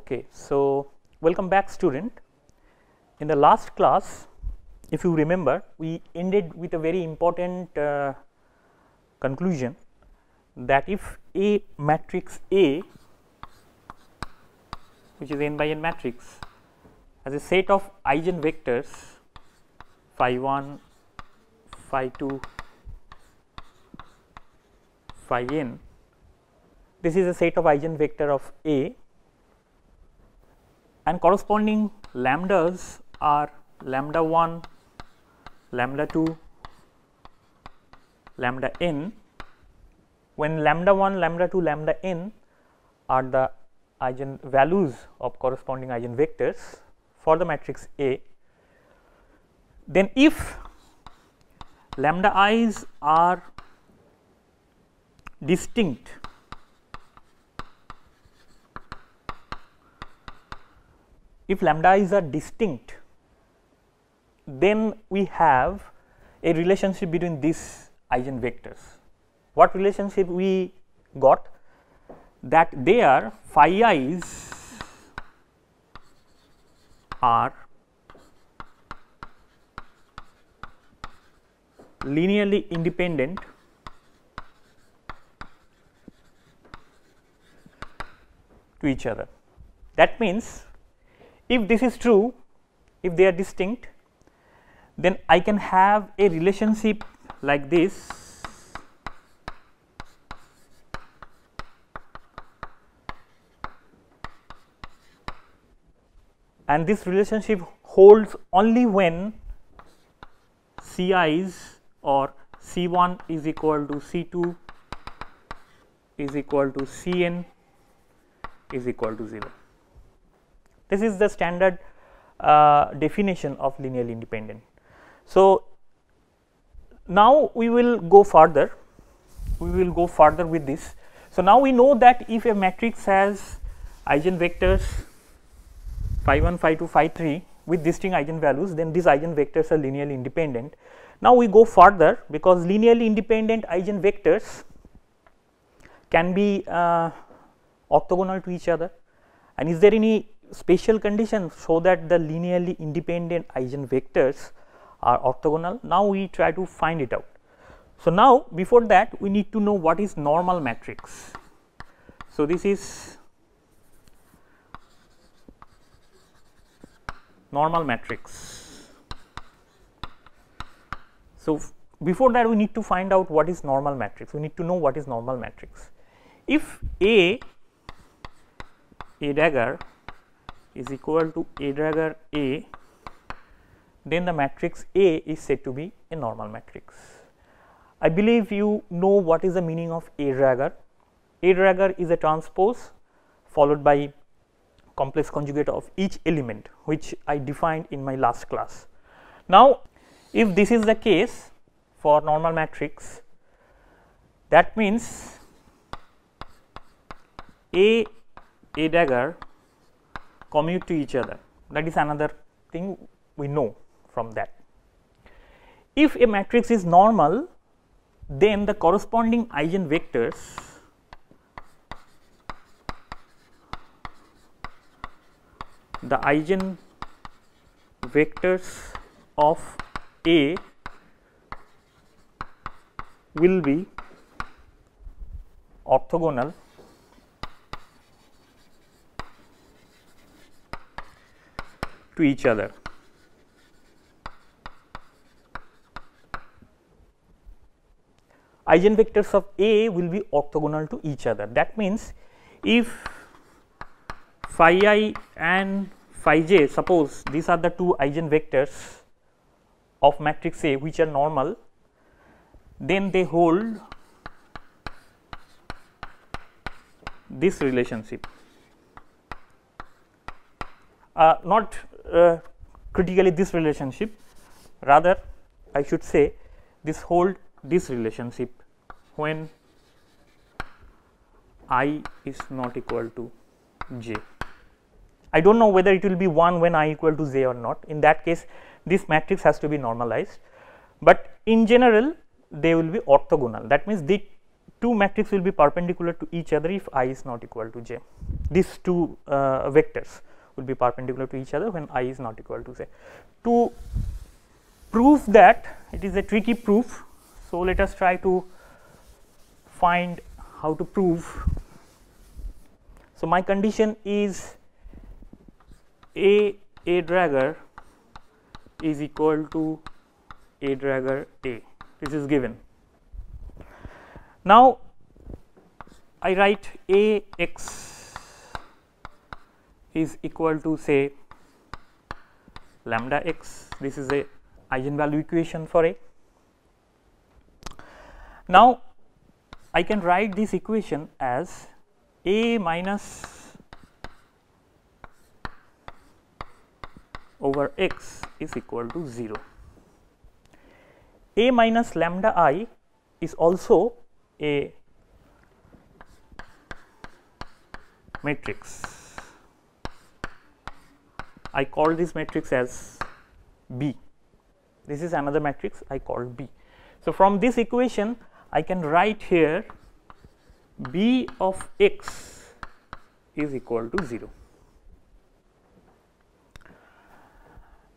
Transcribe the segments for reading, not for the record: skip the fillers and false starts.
Okay, so welcome back student. In the last class, if you remember, we ended with a very important conclusion that if a matrix A, which is n by n matrix, has a set of eigenvectors phi 1, phi 2, phi n, this is a set of eigenvector of A, and corresponding lambdas are lambda 1, lambda 2, lambda n, when lambda 1, lambda 2, lambda n are the eigenvalues of corresponding eigenvectors for the matrix A, then if lambda i's are distinct, then we have a relationship between these eigenvectors. What relationship we got? That their phi i's are linearly independent to each other. That means, if this is true, if they are distinct, then I can have a relationship like this and this relationship holds only when Ci's or C1 is equal to C2 is equal to Cn is equal to 0. This is the standard definition of linearly independent. So, now we will go further, with this. So, now we know that if a matrix has eigenvectors phi 1, phi 2, phi 3 with distinct eigenvalues, then these eigenvectors are linearly independent. Now, we go further, because linearly independent eigenvectors can be orthogonal to each other, and is there any special condition so that the linearly independent eigenvectors are orthogonal? Now, we try to find it out. So, now before that we need to know what is normal matrix. So, this is normal matrix. So, before that we need to find out what is normal matrix. We need to know what is normal matrix. If A dagger is equal to A dagger A, then the matrix A is said to be a normal matrix. I believe you know what is the meaning of A dagger. A dagger is a transpose followed by complex conjugate of each element, which I defined in my last class. Now, if this is the case for normal matrix, that means A dagger commute to each other. That is another thing we know from that. If a matrix is normal, then the corresponding eigenvectors of A will be orthogonal to each other. Eigenvectors of A will be orthogonal to each other. That means, if phi I and phi j, suppose these are the two eigenvectors of matrix A which are normal, then they hold this relationship. Not critically this relationship, rather I should say this hold this relationship when I is not equal to j. I do not know whether it will be 1 when I equal to j or not. In that case, this matrix has to be normalized, but in general they will be orthogonal. That means, the two matrices will be perpendicular to each other if I is not equal to j. These two vectors will be perpendicular to each other when I is not equal to j. To prove that, it is a tricky proof. So, let us try to find how to prove. So, my condition is a dragger is equal to a dragger A. This is given. Now, I write A x is equal to say lambda x. This is a eigenvalue equation for A. Now, I can write this equation as A minus over x is equal to 0. A minus lambda I is also a matrix. I call this matrix as B. This is another matrix I call B. So, from this equation I can write here B of x is equal to 0.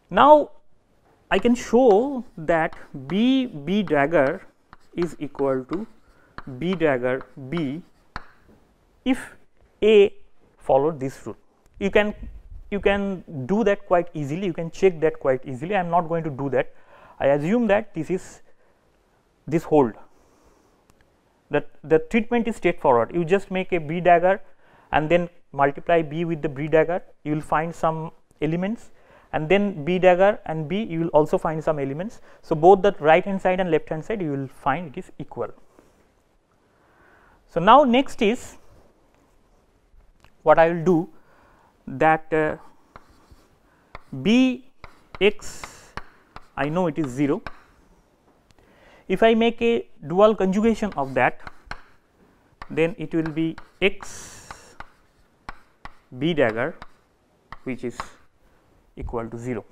Now, I can show that B dagger is equal to B dagger B if A followed this rule. You can do that quite easily, you can check that quite easily. I am not going to do that. I assume that this is this hold, that the treatment is straightforward. You just make a B dagger and then multiply B with the B dagger, you will find some elements, and then B dagger and B you will also find some elements. So, both the right hand side and left hand side you will find it is equal. So, now next is what I will do, that B x I know it is 0. If I make a dual conjugation of that, then it will be x B dagger, which is equal to 0.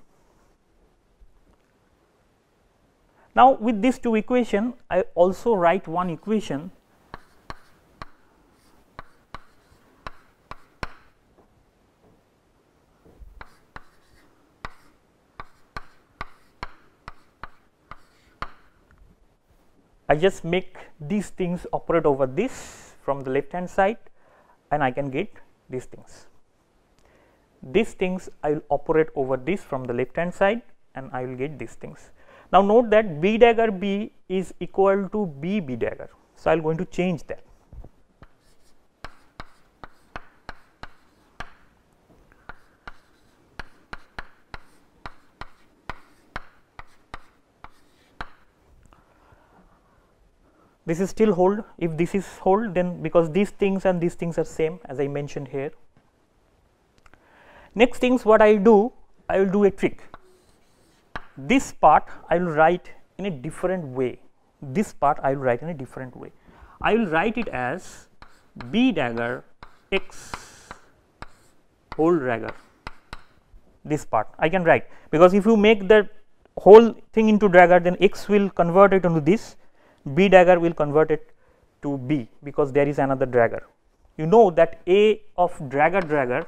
Now, with these two equations, I also write one equation I just make these things operate over this from the left hand side and I can get these things. These things I will operate over this from the left hand side and I will get these things. Now, note that B dagger B is equal to B dagger. So, I am going to change that. This is still hold. If this is hold, then because these things and these things are same as I mentioned here. Next things what I will do a trick. This part I will write in a different way. This part I will write in a different way. I will write it as B dagger x whole dagger. This part I can write, because if you make the whole thing into dagger, then x will convert it into this, B dagger will convert it to B, because there is another dagger. You know that A of dagger,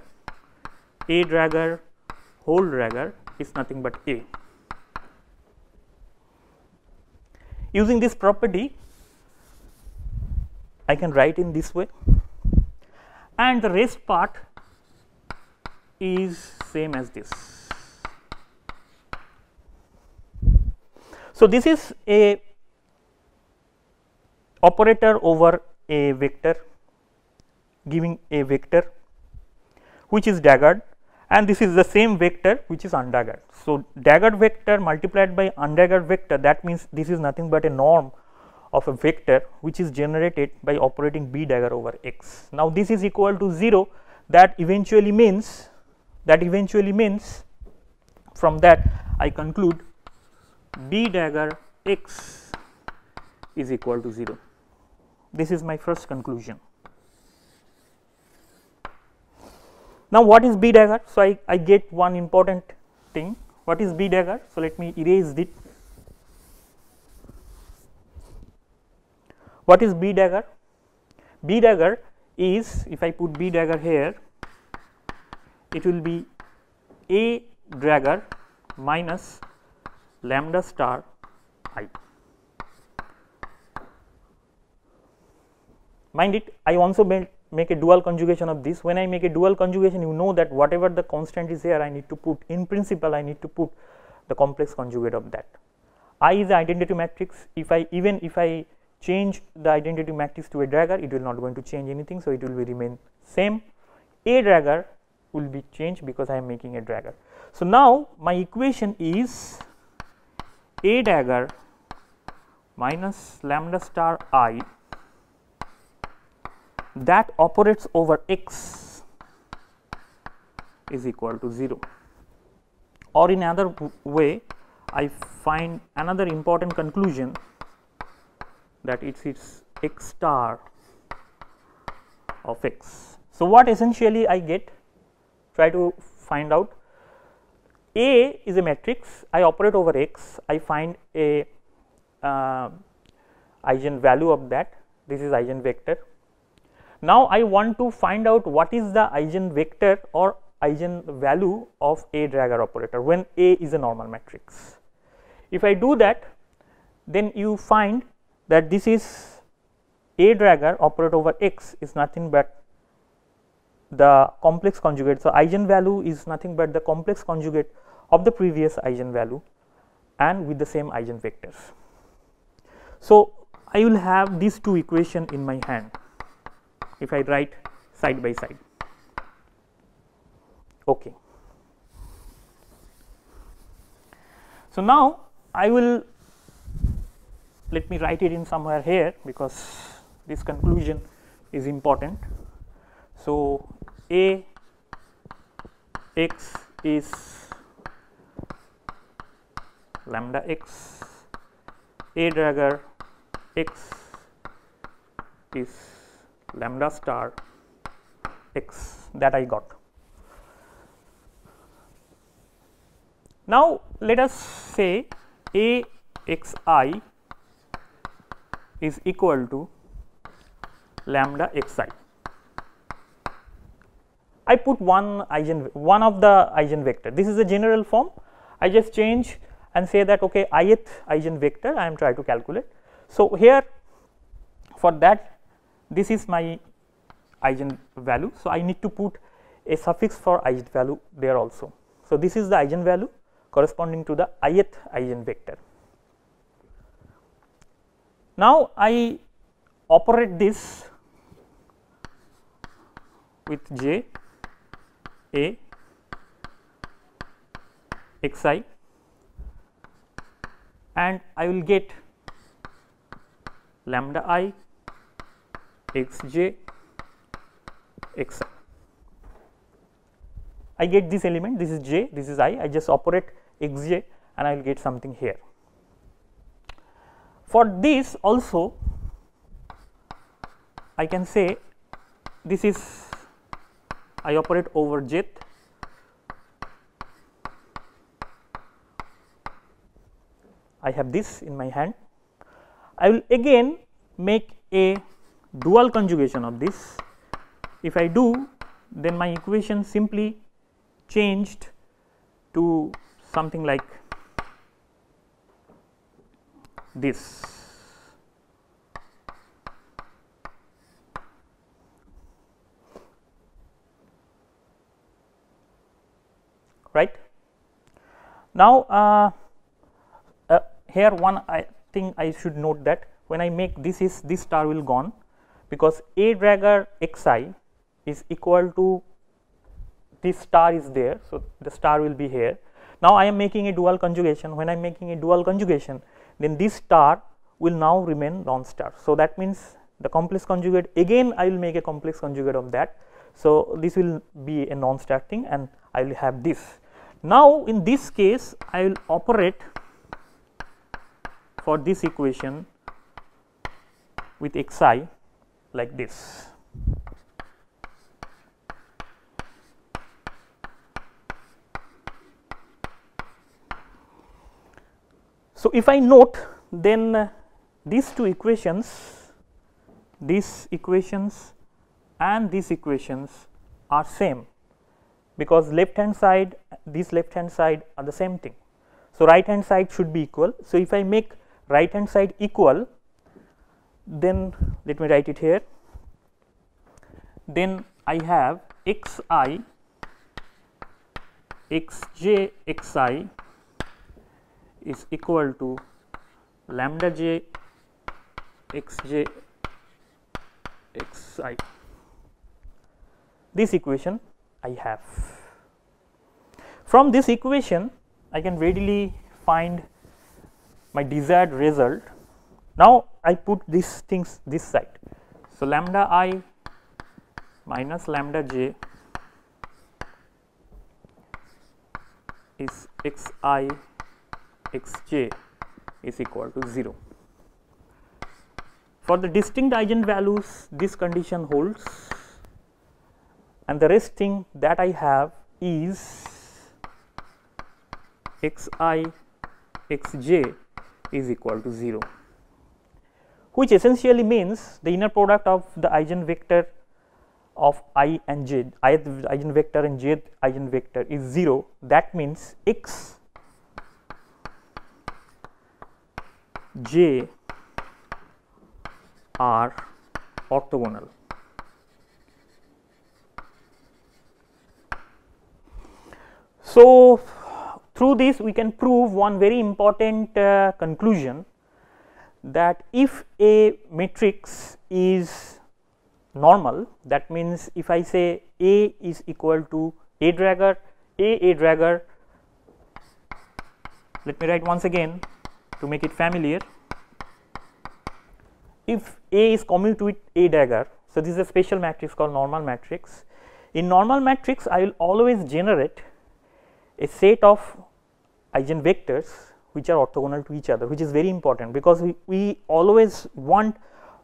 A dagger whole dagger is nothing but A. Using this property, I can write in this way, and the rest part is same as this. So, this is a operator over a vector, giving a vector which is daggered, and this is the same vector which is undaggered. So, daggered vector multiplied by undaggered vector, that means this is nothing but a norm of a vector which is generated by operating B dagger over x. Now, this is equal to 0, that eventually means from that I conclude B dagger x is equal to 0. This is my first conclusion. Now, what is B dagger? So, I get one important thing. What is B dagger? So, let me erase it. What is B dagger? B dagger is, if I put B dagger here, it will be A dagger minus lambda star I. Mind it, I also make a dual conjugation of this. When I make a dual conjugation, you know that whatever the constant is here, I need to put, in principle, I need to put the complex conjugate of that. I is the identity matrix. Even if I change the identity matrix to a dagger, it will not going to change anything, so it will be remain same. A dagger will be changed because I am making a dagger. So now my equation is A dagger minus lambda star I that operates over x is equal to 0, or in another way I find another important conclusion that it's x star of x. So what essentially I get, try to find out, A is a matrix, I operate over x, I find a eigenvalue of that, this is eigenvector. Now I want to find out what is the eigenvector or eigenvalue of A dagger operator when A is a normal matrix. If I do that, then you find that this is A dagger operate over x is nothing but the complex conjugate. So eigenvalue is nothing but the complex conjugate of the previous eigenvalue and with the same eigenvectors. So I will have these two equations in my hand if I write side by side. Okay. So now I will, let me write it in somewhere here because this conclusion is important. So A x is lambda x, A dagger x is lambda star x, that I got. Now let us say A x I is equal to lambda x I. I put one of the eigenvector. This is a general form. I just change and say that okay, ith eigenvector I am trying to calculate. So here for that, this is my eigenvalue. So I need to put a suffix for eigenvalue there also. So this is the eigenvalue corresponding to the ith eigenvector. Now I operate this with J A x I, and I will get lambda I x j x I. I get this element, this is j, this is I just operate x j and I will get something here. For this also I can say this is, I operate over jth, I have this in my hand. I will again make a dual conjugation of this. If I do, then my equation simply changed to something like this. Right. Now here one thing I should note that when I make this star will gone because A dagger xi is equal to this star is there. So the star will be here. Now I am making a dual conjugation. When I am making a dual conjugation, then this star will now remain non-star. So that means the complex conjugate, again I will make a complex conjugate of that. So this will be a non-star thing and I will have this. Now in this case I will operate for this equation with xi like this. So if I note, then these two equations these equations and these equations are same, because left hand side, this left hand side are the same thing. So, right hand side should be equal. So, if I make right hand side equal, then let me write it here, then I have xi xj xi is equal to lambda j xj xi. This equation I have. From this equation I can readily find my desired result. Now I put these things this side. So, lambda I minus lambda j is xi xj is equal to 0. For the distinct eigenvalues, this condition holds, and the rest thing that I have is xi xj is equal to 0, which essentially means the inner product of the eigenvector of I and j, ith eigenvector and jth eigenvector is 0. That means x j are orthogonal. So, through this we can prove one very important conclusion, that if a matrix is normal, that means if I say A is equal to A dagger, let me write once again to make it familiar. If A is commute with A dagger, so this is a special matrix called normal matrix. In normal matrix I will always generate a set of eigenvectors which are orthogonal to each other, which is very important, because we always want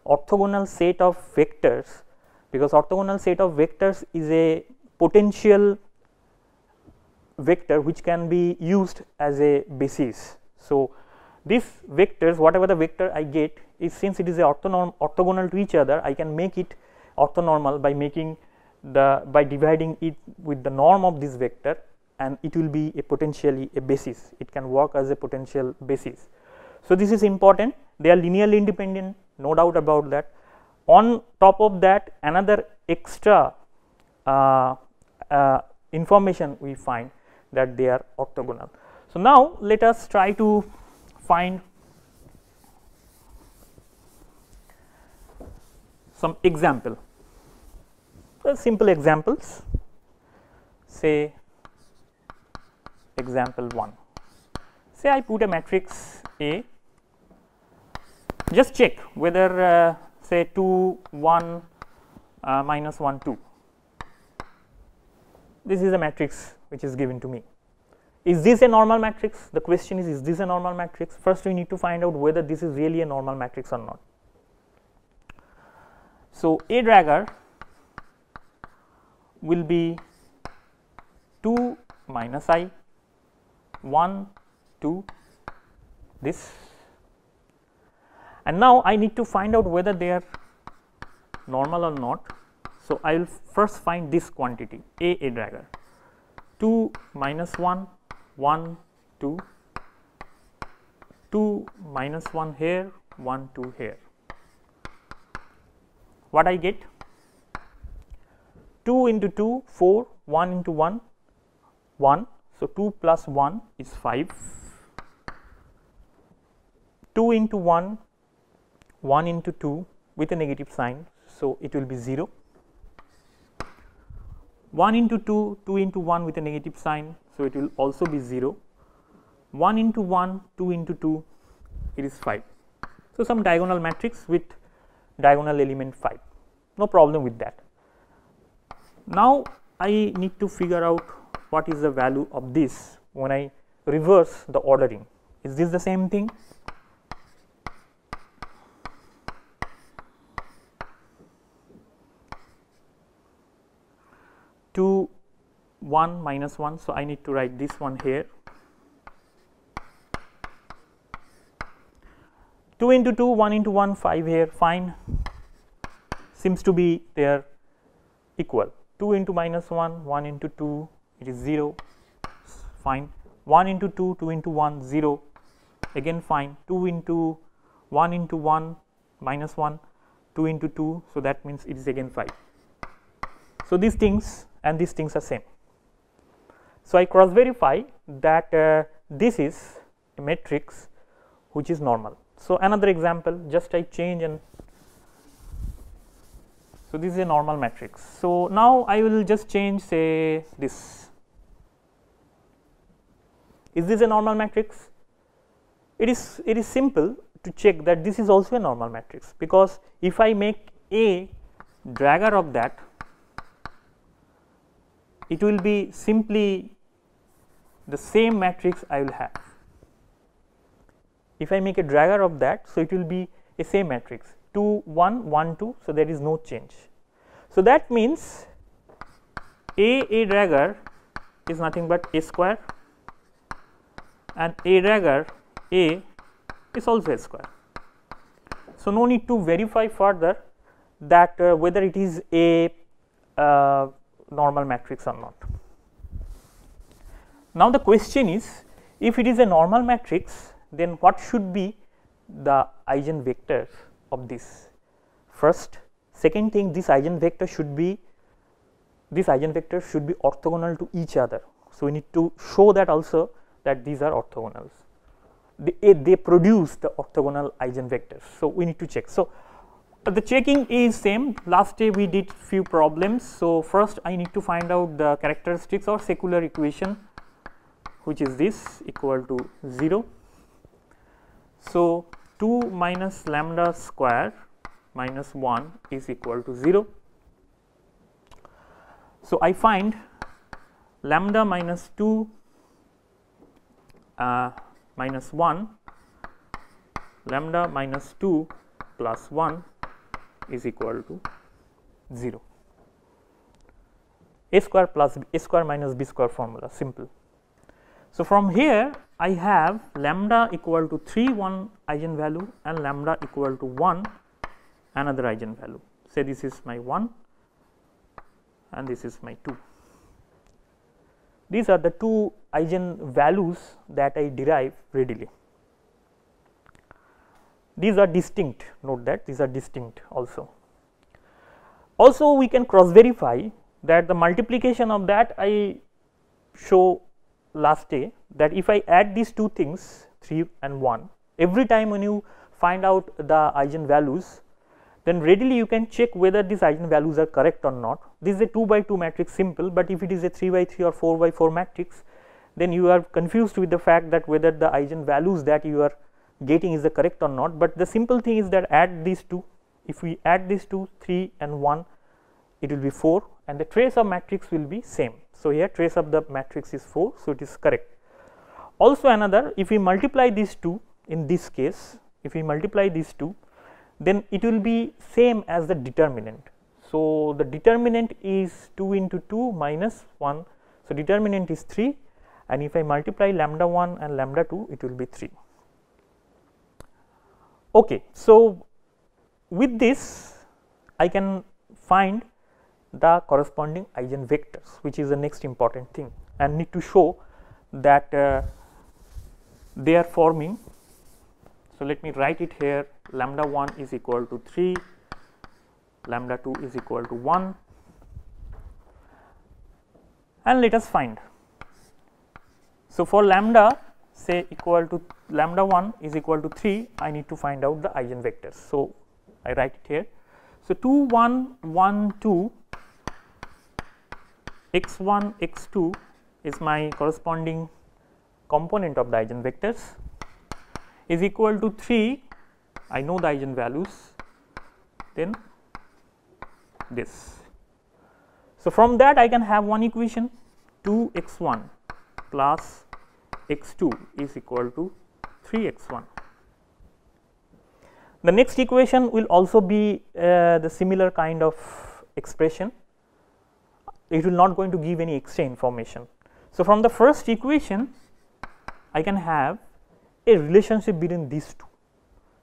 orthogonal set of vectors, because orthogonal set of vectors is a potential vector which can be used as a basis. So, these vectors, whatever the vector I get, is since it is a orthogonal to each other, I can make it orthonormal by making by dividing it with the norm of this vector, and it will be a potentially a basis. It can work as a potential basis. So, this is important. They are linearly independent, no doubt about that. On top of that, another extra information we find that they are orthogonal. So, now let us try to find some example, simple examples. Say example 1, say I put a matrix A, just check whether say 2 1 minus 1 2, this is a matrix which is given to me. Is this a normal matrix? The question is this a normal matrix? First we need to find out whether this is really a normal matrix or not. So, A dagger will be 2 minus I 1 2 this, and now I need to find out whether they are normal or not. So, I will first find this quantity A dagger 2 minus 1 1 2 2 minus 1 here 1 2 here. What I get? 2 into 2 4, 1 into 1 1. So, 2 plus 1 is 5, 2 into 1 1 into 2 with a negative sign. So, it will be 0, 1 into 2 2 into 1 with a negative sign. So, it will also be 0, 1 into 1 2 into 2 it is 5. So, some diagonal matrix with diagonal element 5, no problem with that. Now, I need to figure out what is the value of this when I reverse the ordering. Is this the same thing? Two 1 minus 1, so I need to write this one here. 2 into 2 1 into 1 5 here, fine. seems to be there equal. 2 into minus 1, 1 into 2, it is 0, fine. 1 into 2, 2 into 1, 0, again fine. 2 into 1 into 1, minus 1, 2 into 2, so that means it is again 5. So these things and these things are same. So I cross verify that this is a matrix which is normal. So another example, just I change, and so this is a normal matrix. So now I will just change, say this. Is this a normal matrix? It is simple to check that this is also a normal matrix, because if I make a dragger of that, it will be simply the same matrix I will have. If I make a dragger of that, so it will be a same matrix 2 1 1 2, so there is no change. So that means a dragger is nothing but a square, and a dragger a is also a square. So no need to verify further that whether it is a normal matrix or not. Now the question is, if it is a normal matrix, then what should be the eigenvectors of this? First, second thing, this eigenvector should be orthogonal to each other. So we need to show that also, that these are orthogonals. They produce the orthogonal eigenvectors. So we need to check. So the checking is same. Last day we did few problems. So first I need to find out the characteristics or secular equation, which is this, equal to 0. So 2 minus lambda square minus 1 is equal to 0. So I find lambda minus 2 minus 1, lambda minus 2 plus 1 is equal to 0. A square plus a square minus b square formula, simple. So from here I have lambda equal to 3 one eigenvalue and lambda equal to 1 another eigenvalue. Say this is my 1 and this is my 2. These are the two eigenvalues that I derive readily. These are distinct, note that these are distinct also. Also we can cross verify that the multiplication of that I show last day, that if I add these two things 3 and 1, every time when you find out the eigenvalues, then readily you can check whether these eigenvalues are correct or not. This is a 2 by 2 matrix, simple, but if it is a 3 by 3 or 4 by 4 matrix, then you are confused with the fact that whether the eigenvalues that you are getting is the correct or not. But the simple thing is that add these two, if we add these two 3 and 1, it will be 4 and the trace of matrix will be same. So here trace of the matrix is 4, so it is correct. Also another, if we multiply these two, in this case if we multiply these two, then it will be same as the determinant. So the determinant is 2 into 2 minus 1, so determinant is 3, and if I multiply lambda 1 and lambda 2, it will be 3. Okay, so with this I can find the corresponding eigenvectors, which is the next important thing, and need to show that they are forming. So let me write it here, lambda 1 is equal to 3, lambda 2 is equal to 1, and let us find. So for lambda say equal to lambda 1 is equal to 3, I need to find out the eigenvectors. So I write it here. So 2 1 1 2 x1 x2 is my corresponding component of the eigenvectors, is equal to 3, I know the eigenvalues, then this. So from that I can have one equation, 2 x1 plus x2 is equal to 3 x1. The next equation will also be the similar kind of expression. It will not going to give any extra information. So from the first equation I can have a relationship between these two.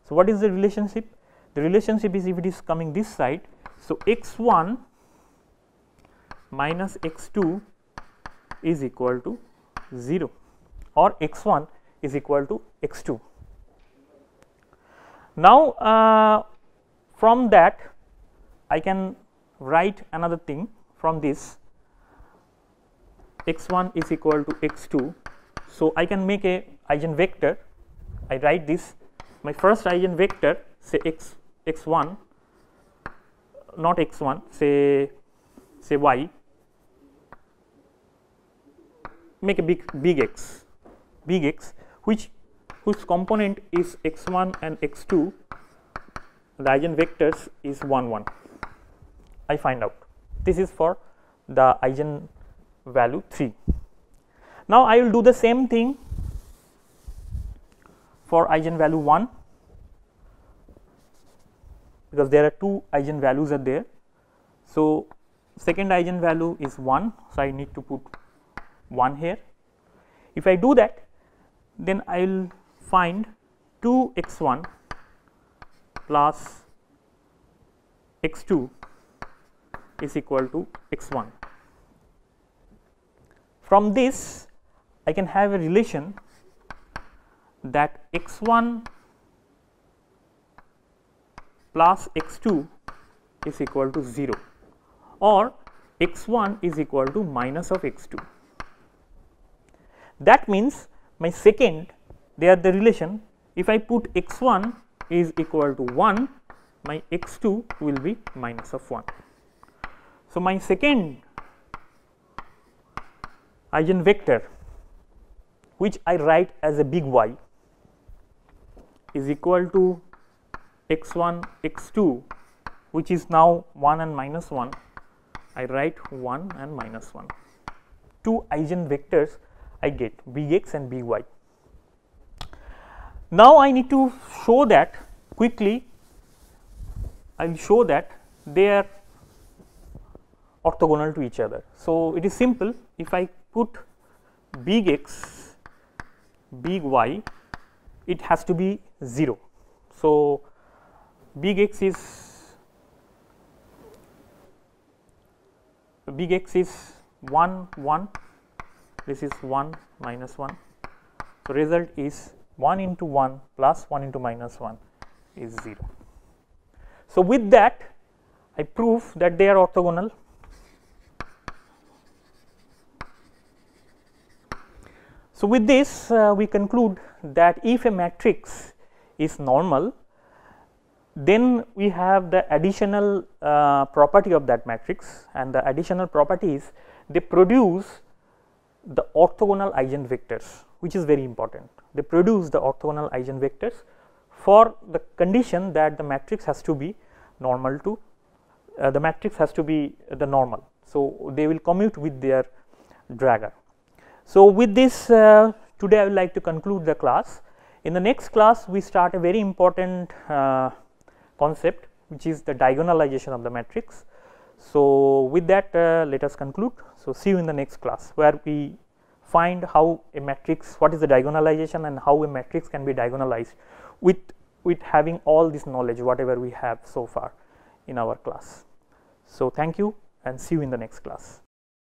So what is the relationship? The relationship is, if it is coming this side, So, x1 minus x2 is equal to 0 or x1 is equal to x2. Now, from that I can write another thing from this, x1 is equal to x2. So, I can make a eigenvector. I write this, my first eigenvector, say x1, not x1, say y, make a big X, whose component is x1 and x2, the eigenvectors is 1 1. I find out. This is for the eigenvalue 3. Now, I will do the same thing for eigenvalue 1, because there are 2 eigenvalues are there. So, second eigenvalue is 1. So, I need to put 1 here. If I do that, then I will find 2 x1 plus x2 is equal to x1. From this I can have a relation that x1 plus x2 is equal to 0 or x1 is equal to minus of x2. That means, my second, they are the relation, if I put x1 is equal to 1, my x2 will be minus of 1. So, my second eigenvector, which I write as a big Y, is equal to x1 x2, which is now 1 and minus 1. I write 1 and minus 1. 2 eigenvectors I get, big X and big Y. Now, I need to show that quickly. I will show that they are orthogonal to each other. So, it is simple. If I put big X, big Y, it has to be 0. So, big X is 1 1, this is 1 minus 1. So, result is 1 into 1 plus 1 into minus 1 is 0. So, with that I prove that they are orthogonal. So, with this we conclude that if a matrix is normal, then we have the additional property of that matrix, and the additional property is they produce the orthogonal eigenvectors, which is very important. They produce the orthogonal eigenvectors for the condition that the matrix has to be normal to the matrix has to be the normal. So, they will commute with their dragger. So, with this today I would like to conclude the class. In the next class we start a very important concept, which is the diagonalization of the matrix. So, with that let us conclude. So, see you in the next class, where we find how a matrix, what is the diagonalization and how a matrix can be diagonalized with having all this knowledge whatever we have so far in our class. So, thank you and see you in the next class.